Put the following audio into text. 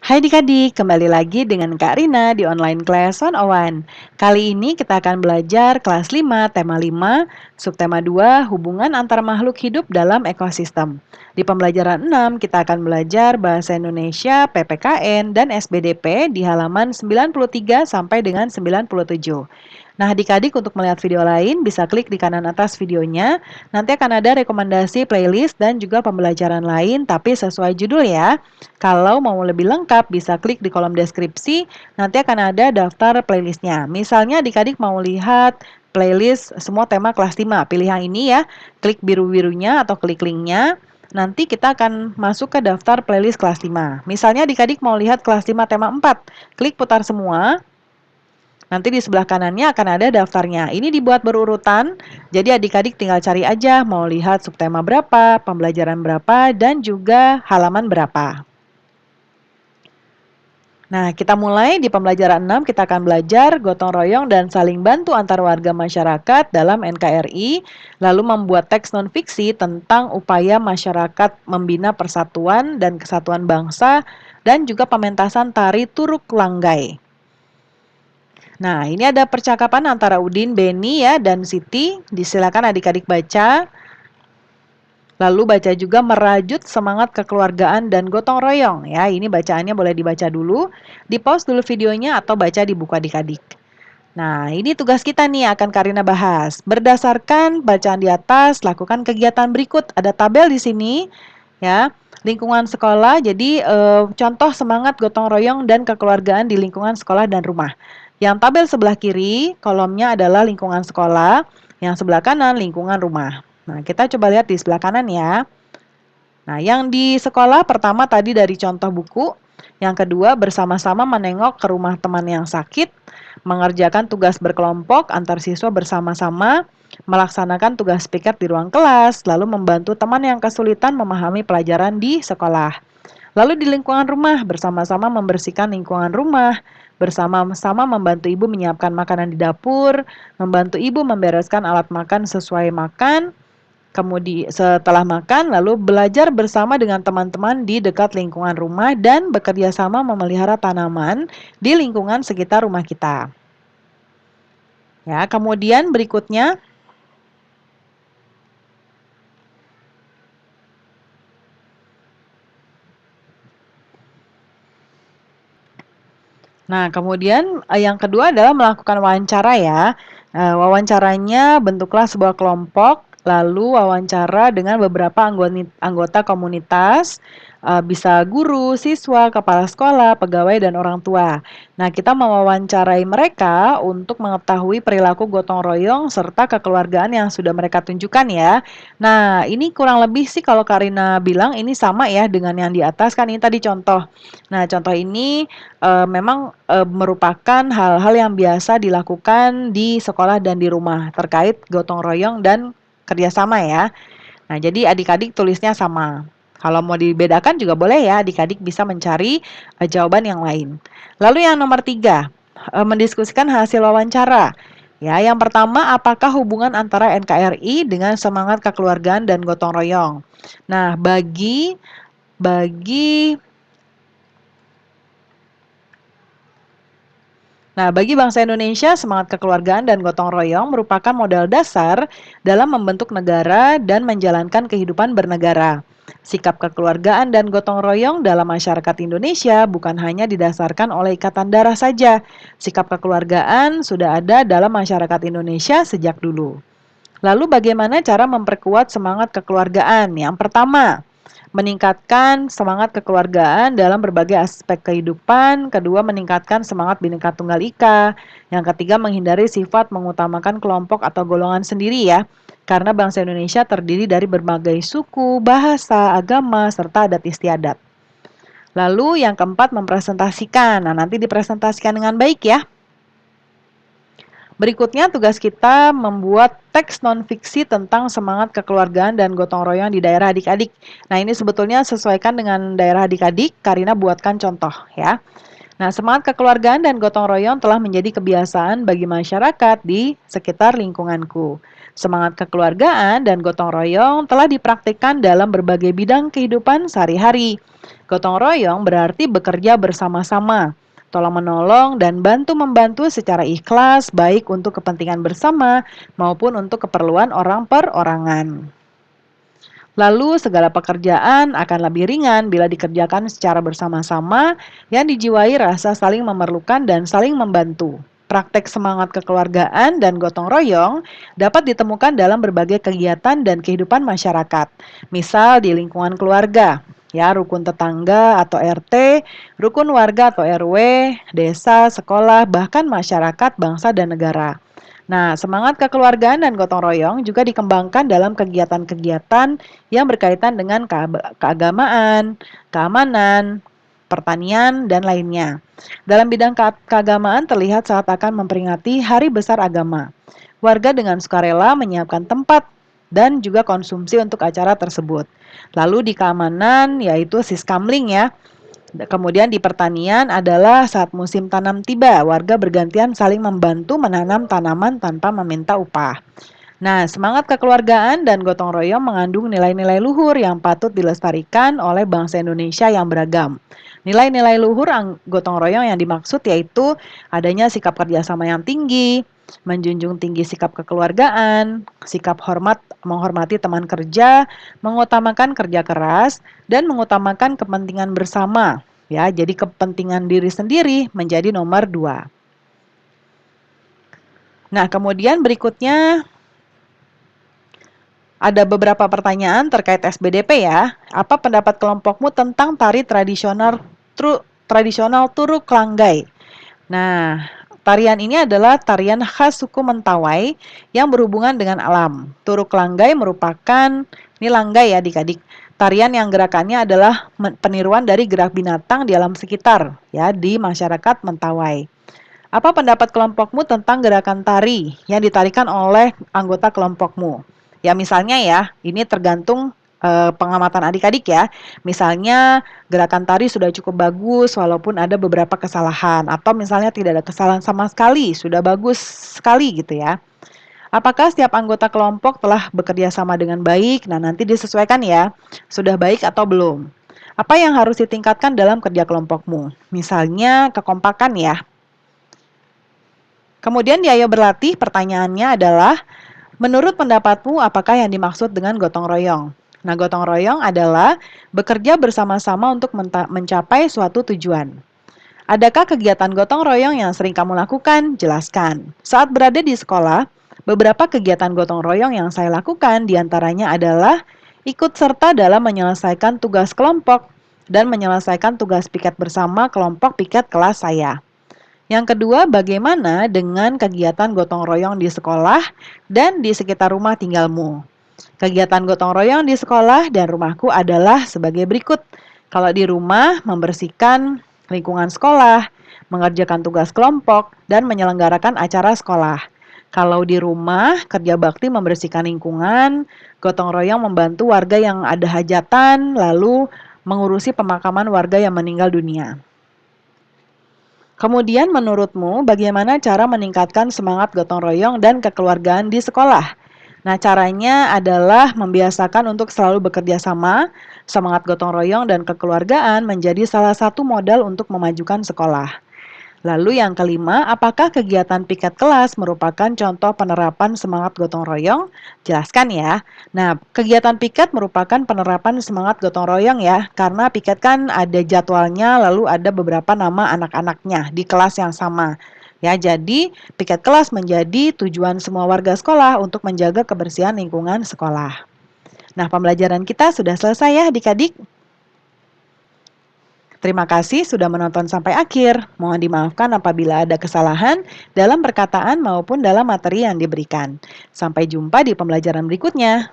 Hai adik-adik, kembali lagi dengan Kak Rina di online class 101. Kali ini kita akan belajar kelas 5, tema 5, subtema 2, hubungan antar makhluk hidup dalam ekosistem. Di pembelajaran 6, kita akan belajar bahasa Indonesia, PPKN, dan SBDP di halaman 93 sampai dengan 97. Nah, adik-adik untuk melihat video lain bisa klik di kanan atas videonya. Nanti akan ada rekomendasi playlist dan juga pembelajaran lain tapi sesuai judul ya. Kalau mau lebih lengkap bisa klik di kolom deskripsi, nanti akan ada daftar playlistnya. Misalnya adik-adik mau lihat playlist semua tema kelas 5, pilih yang ini ya. Klik biru-birunya atau klik linknya. Nanti kita akan masuk ke daftar playlist kelas 5. Misalnya adik-adik mau lihat kelas 5 tema 4, klik putar semua. Nanti di sebelah kanannya akan ada daftarnya. Ini dibuat berurutan, jadi adik-adik tinggal cari aja mau lihat subtema berapa, pembelajaran berapa, dan juga halaman berapa. Nah, kita mulai di pembelajaran 6, kita akan belajar gotong royong dan saling bantu antar warga masyarakat dalam NKRI, lalu membuat teks non-fiksi tentang upaya masyarakat membina persatuan dan kesatuan bangsa, dan juga pementasan tari Turuk Langgai. Nah, ini ada percakapan antara Udin, Beni ya, dan Siti. Disilakan adik-adik baca. Lalu baca juga merajut semangat kekeluargaan dan gotong royong. Ya, ini bacaannya boleh dibaca dulu. Di-pause dulu videonya atau baca di buku adik-adik. Nah, ini tugas kita nih akan Karina bahas. Berdasarkan bacaan di atas, lakukan kegiatan berikut. Ada tabel di sini. Ya, lingkungan sekolah. Jadi contoh semangat gotong royong dan kekeluargaan di lingkungan sekolah dan rumah. Yang tabel sebelah kiri, kolomnya adalah lingkungan sekolah, yang sebelah kanan lingkungan rumah. Nah, kita coba lihat di sebelah kanan ya. Nah, yang di sekolah pertama tadi dari contoh buku, yang kedua bersama-sama menengok ke rumah teman yang sakit, mengerjakan tugas berkelompok antar siswa bersama-sama, melaksanakan tugas piket di ruang kelas, lalu membantu teman yang kesulitan memahami pelajaran di sekolah. Lalu di lingkungan rumah, bersama-sama membersihkan lingkungan rumah, bersama-sama membantu ibu menyiapkan makanan di dapur, membantu ibu membereskan alat makan sesuai makan, kemudian setelah makan, lalu belajar bersama dengan teman-teman di dekat lingkungan rumah dan bekerja sama memelihara tanaman di lingkungan sekitar rumah kita. Ya, kemudian berikutnya, nah, kemudian yang kedua adalah melakukan wawancara ya. Wawancaranya bentuklah sebuah kelompok, lalu wawancara dengan beberapa anggota komunitas, bisa guru, siswa, kepala sekolah, pegawai, dan orang tua. Nah, kita mewawancarai mereka untuk mengetahui perilaku gotong royong serta kekeluargaan yang sudah mereka tunjukkan ya. Nah, ini kurang lebih sih kalau Karina bilang ini sama ya dengan yang di atas kan ini tadi contoh. Nah, contoh ini memang merupakan hal-hal yang biasa dilakukan di sekolah dan di rumah terkait gotong royong dan kerjasama ya. Nah, jadi adik-adik tulisnya sama. Kalau mau dibedakan juga boleh ya, adik-adik bisa mencari jawaban yang lain. Lalu yang nomor 3, mendiskusikan hasil wawancara. Ya, yang pertama, apakah hubungan antara NKRI dengan semangat kekeluargaan dan gotong royong? Nah, bagi bagi bangsa Indonesia, semangat kekeluargaan dan gotong royong merupakan modal dasar dalam membentuk negara dan menjalankan kehidupan bernegara. Sikap kekeluargaan dan gotong royong dalam masyarakat Indonesia bukan hanya didasarkan oleh ikatan darah saja. Sikap kekeluargaan sudah ada dalam masyarakat Indonesia sejak dulu. Lalu bagaimana cara memperkuat semangat kekeluargaan? Yang pertama, meningkatkan semangat kekeluargaan dalam berbagai aspek kehidupan. Kedua, meningkatkan semangat Bhinneka Tunggal Ika. Yang ketiga, menghindari sifat mengutamakan kelompok atau golongan sendiri ya. Karena bangsa Indonesia terdiri dari berbagai suku, bahasa, agama, serta adat istiadat. Lalu yang keempat, mempresentasikan. Nah, nanti dipresentasikan dengan baik ya. Berikutnya tugas kita membuat teks non-fiksi tentang semangat kekeluargaan dan gotong royong di daerah adik-adik. Nah, ini sebetulnya sesuaikan dengan daerah adik-adik, Karina buatkan contoh ya. Nah, semangat kekeluargaan dan gotong royong telah menjadi kebiasaan bagi masyarakat di sekitar lingkunganku. Semangat kekeluargaan dan gotong royong telah dipraktikkan dalam berbagai bidang kehidupan sehari-hari. Gotong royong berarti bekerja bersama-sama, tolong-menolong, dan bantu-membantu secara ikhlas, baik untuk kepentingan bersama maupun untuk keperluan orang perorangan. Lalu segala pekerjaan akan lebih ringan bila dikerjakan secara bersama-sama yang dijiwai rasa saling memerlukan dan saling membantu. Praktek semangat kekeluargaan dan gotong royong dapat ditemukan dalam berbagai kegiatan dan kehidupan masyarakat. Misal di lingkungan keluarga, ya rukun tetangga atau RT, rukun warga atau RW, desa, sekolah, bahkan masyarakat, bangsa dan negara. Nah, semangat kekeluargaan dan gotong royong juga dikembangkan dalam kegiatan-kegiatan yang berkaitan dengan keagamaan, keamanan, pertanian, dan lainnya. Dalam bidang keagamaan terlihat saat akan memperingati Hari Besar Agama. Warga dengan sukarela menyiapkan tempat dan juga konsumsi untuk acara tersebut. Lalu di keamanan yaitu siskamling ya. Kemudian di pertanian adalah saat musim tanam tiba, warga bergantian saling membantu menanam tanaman tanpa meminta upah. Nah, semangat kekeluargaan dan gotong royong mengandung nilai-nilai luhur yang patut dilestarikan oleh bangsa Indonesia yang beragam. Nilai-nilai luhur gotong royong yang dimaksud yaitu adanya sikap kerjasama yang tinggi, menjunjung tinggi sikap kekeluargaan, sikap menghormati teman kerja, mengutamakan kerja keras, dan mengutamakan kepentingan bersama. Ya, jadi kepentingan diri sendiri menjadi nomor 2. Nah, kemudian berikutnya ada beberapa pertanyaan terkait SBDP ya. Apa pendapat kelompokmu tentang tari tradisional Turuk Langgai? Nah, tarian ini adalah tarian khas suku Mentawai yang berhubungan dengan alam. Turuk Langgai merupakan, ini langgai ya adik-adik, tarian yang gerakannya adalah peniruan dari gerak binatang di alam sekitar ya di masyarakat Mentawai. Apa pendapat kelompokmu tentang gerakan tari yang ditarikan oleh anggota kelompokmu? Ya misalnya ya, ini tergantung pengamatan adik-adik ya. Misalnya gerakan tari sudah cukup bagus walaupun ada beberapa kesalahan atau misalnya tidak ada kesalahan sama sekali, sudah bagus sekali gitu ya. Apakah setiap anggota kelompok telah bekerja sama dengan baik? Nah, nanti disesuaikan ya, sudah baik atau belum. Apa yang harus ditingkatkan dalam kerja kelompokmu? Misalnya kekompakan ya. Kemudian di Ayo Berlatih pertanyaannya adalah, menurut pendapatmu apakah yang dimaksud dengan gotong royong? Nah, gotong royong adalah bekerja bersama-sama untuk mencapai suatu tujuan. Adakah kegiatan gotong royong yang sering kamu lakukan? Jelaskan. Saat berada di sekolah, beberapa kegiatan gotong royong yang saya lakukan diantaranya adalah ikut serta dalam menyelesaikan tugas kelompok dan menyelesaikan tugas piket bersama kelompok piket kelas saya. Yang kedua, bagaimana dengan kegiatan gotong royong di sekolah dan di sekitar rumah tinggalmu? Kegiatan gotong royong di sekolah dan rumahku adalah sebagai berikut. Kalau di rumah, membersihkan lingkungan sekolah, mengerjakan tugas kelompok, dan menyelenggarakan acara sekolah. Kalau di rumah, kerja bakti membersihkan lingkungan, gotong royong membantu warga yang ada hajatan, lalu mengurusi pemakaman warga yang meninggal dunia. Kemudian menurutmu bagaimana cara meningkatkan semangat gotong royong dan kekeluargaan di sekolah? Nah, caranya adalah membiasakan untuk selalu bekerja sama. Semangat gotong royong dan kekeluargaan menjadi salah satu modal untuk memajukan sekolah. Lalu yang kelima, apakah kegiatan piket kelas merupakan contoh penerapan semangat gotong royong? Jelaskan ya. Nah, kegiatan piket merupakan penerapan semangat gotong royong ya, karena piket kan ada jadwalnya, lalu ada beberapa nama anak-anaknya di kelas yang sama. Ya, jadi piket kelas menjadi tujuan semua warga sekolah untuk menjaga kebersihan lingkungan sekolah. Nah, pembelajaran kita sudah selesai ya adik-adik. Terima kasih sudah menonton sampai akhir. Mohon dimaafkan apabila ada kesalahan dalam perkataan maupun dalam materi yang diberikan. Sampai jumpa di pembelajaran berikutnya.